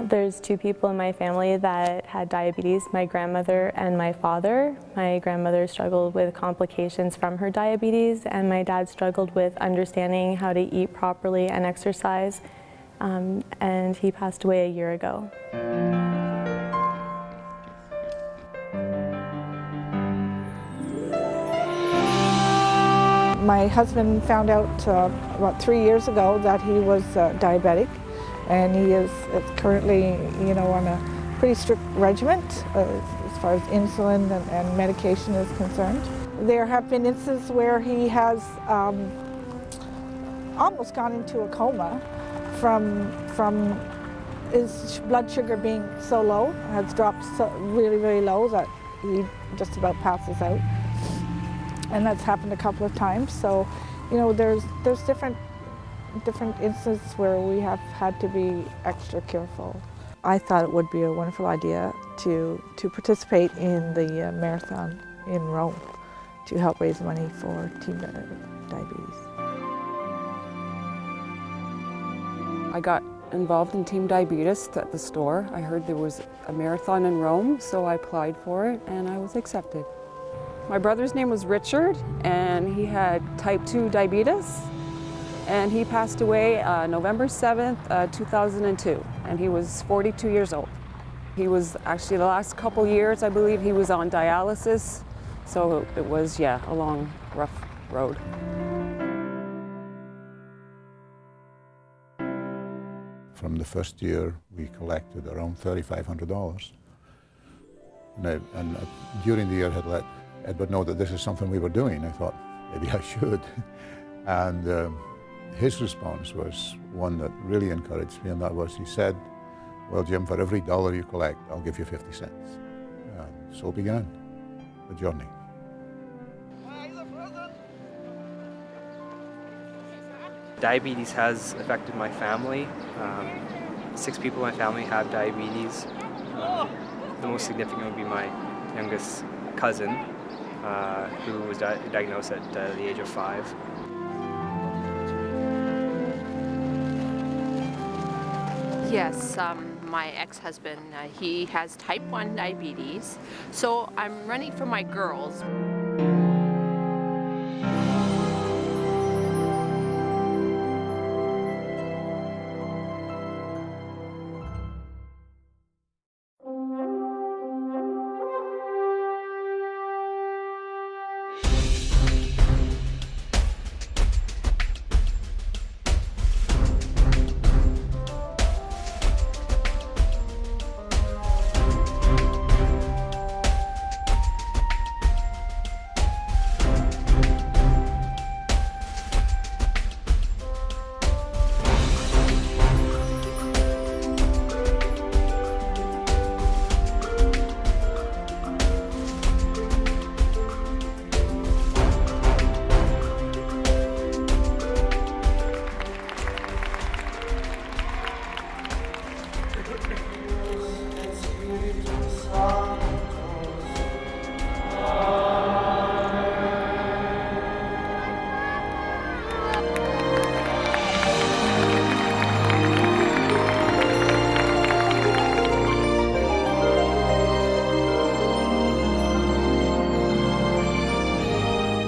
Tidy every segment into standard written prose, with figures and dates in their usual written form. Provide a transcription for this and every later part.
There's two people in my family that had diabetes, my grandmother and my father. My grandmother struggled with complications from her diabetes, and my dad struggled with understanding how to eat properly and exercise, and he passed away a year ago. My husband found out about 3 years ago that he was diabetic, and he is currently, on a pretty strict regimen as far as insulin and medication is concerned. There have been instances where he has almost gone into a coma from his blood sugar being so low, has dropped so really low that he just about passes out. And that's happened a couple of times. So, there's different instances where we have had to be extra careful. I thought it would be a wonderful idea to participate in the marathon in Rome to help raise money for Team Diabetes. I got involved in Team Diabetes at the store. I heard there was a marathon in Rome, so I applied for it and I was accepted. My brother's name was Richard, and he had type 2 diabetes, and he passed away November 7th, 2002, and he was 42 years old. He was actually the last couple years, I believe, he was on dialysis, so it was, a long, rough road. From the first year, we collected around $3,500, and during the year had let Edward know that this is something we were doing. I thought, maybe I should. And his response was one that really encouraged me, and that was, he said, well, Jim, for every dollar you collect, I'll give you 50 cents. And so began the journey. Diabetes has affected my family. 6 people in my family have diabetes. The most significant would be my youngest cousin, who was diagnosed at the age of 5. Yes, my ex-husband, he has type 1 diabetes, so I'm running for my girls.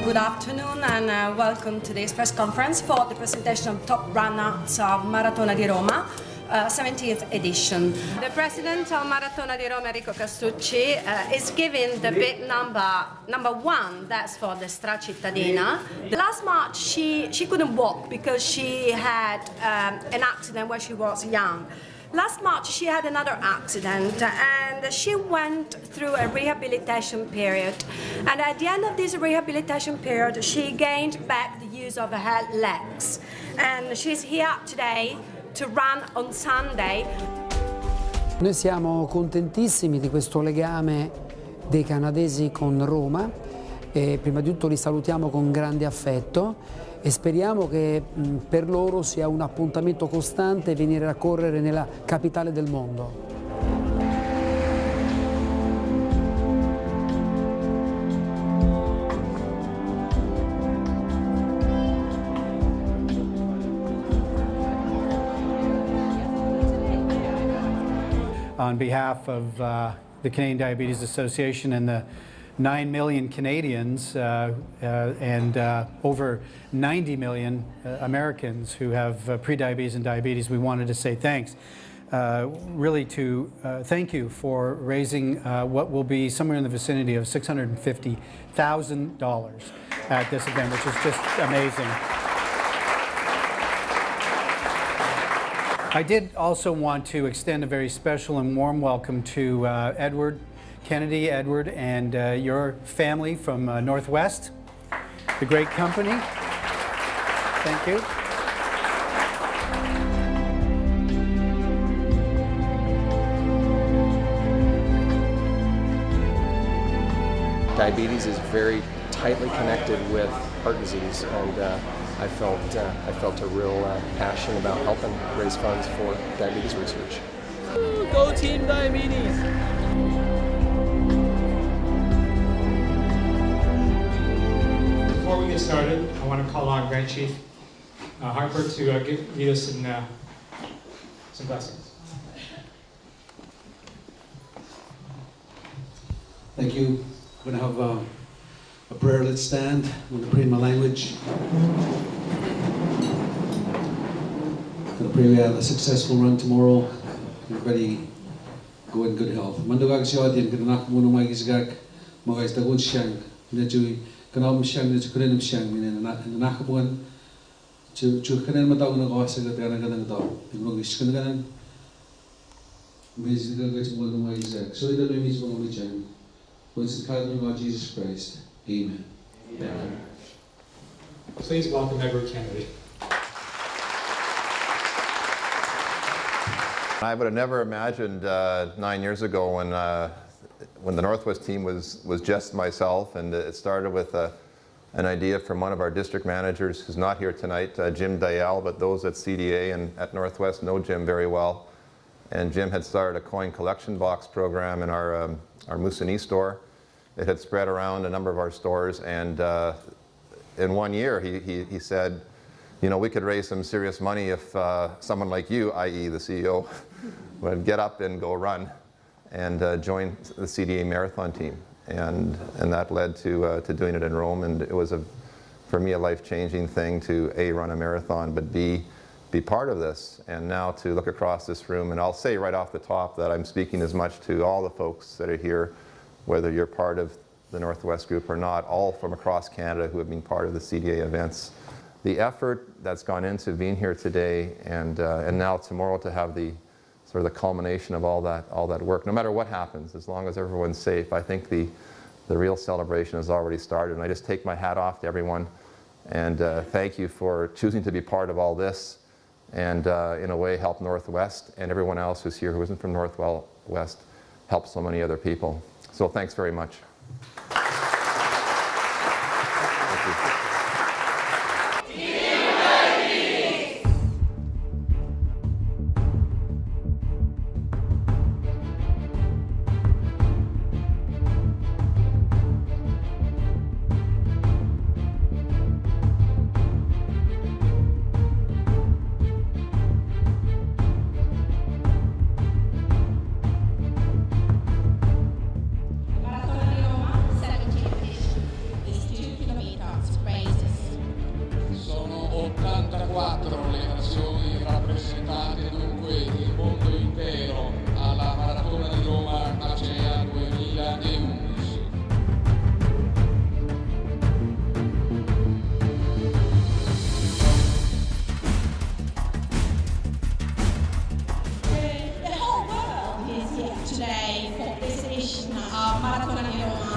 Good afternoon and welcome to today's press conference for the presentation of Top Runners of Maratona di Roma, 17th edition. The president of Maratona di Roma, Enrico Castucci, is giving the big number 1, that's for the Stra Cittadina. The last March she couldn't walk because she had an accident when she was young. Last March she had another accident and she went through a rehabilitation period, and at the end of this rehabilitation period she gained back the use of her legs, and she's here today to run on Sunday. Noi siamo contentissimi di questo legame dei canadesi con Roma e prima di tutto li salutiamo con grande affetto e speriamo che per loro sia un appuntamento costante venire a correre nella capitale del mondo. on behalf of the Canadian Diabetes Association and the 9 million Canadians and over 90 million Americans who have prediabetes and diabetes, we wanted to say thanks. Really to thank you for raising what will be somewhere in the vicinity of $650,000 at this event, which is just amazing. I did also want to extend a very special and warm welcome to Edward Kennedy, Edward, and your family from Northwest, the great company. Thank you. Diabetes is very tightly connected with heart disease, and I felt a real passion about helping raise funds for diabetes research. Go Team Diabetes! Before we get started, I want to call on Grand Chief Harper to lead us in some blessings. Thank you. We're going to have a prayer. Let's stand. I'm going to pray in my language. I'm going to pray we have a successful run tomorrow. Everybody go in good health. Mandugag si Odin, kinanak mo nung magizgag, mga isdagon siyang, medyo kanam siyang, medyo kanam siyang, nanakabuan, ju kanam matawag na kawasa ka ganang daw. Tingog is kanang medyo gagawin mo nung magizgag. So ito na yung mismo ng midyan. It's the title of our Jesus Christ. Amen. Amen. Please welcome Edward Kennedy. I would have never imagined 9 years ago when the Northwest team was just myself, and it started with an idea from one of our district managers who's not here tonight, Jim Dayal, but those at CDA and at Northwest know Jim very well. And Jim had started a coin collection box program in our Moosonee store. It had spread around a number of our stores, and in 1 year he said, you know, we could raise some serious money if someone like you, i.e. the CEO, would get up and go run and join the CDA marathon team. And that led to doing it in Rome, and it was, for me, a life-changing thing to A, run a marathon, but B, be part of this. And now to look across this room, and I'll say right off the top that I'm speaking as much to all the folks that are here, whether you're part of the Northwest group or not, all from across Canada who have been part of the CDA events. The effort that's gone into being here today and now tomorrow to have the sort of the culmination of all that work, no matter what happens, as long as everyone's safe, I think the real celebration has already started. And I just take my hat off to everyone and thank you for choosing to be part of all this and in a way help Northwest and everyone else who's here who isn't from Northwest help so many other people. So thanks very much. Today for this edition of Maratona di Roma.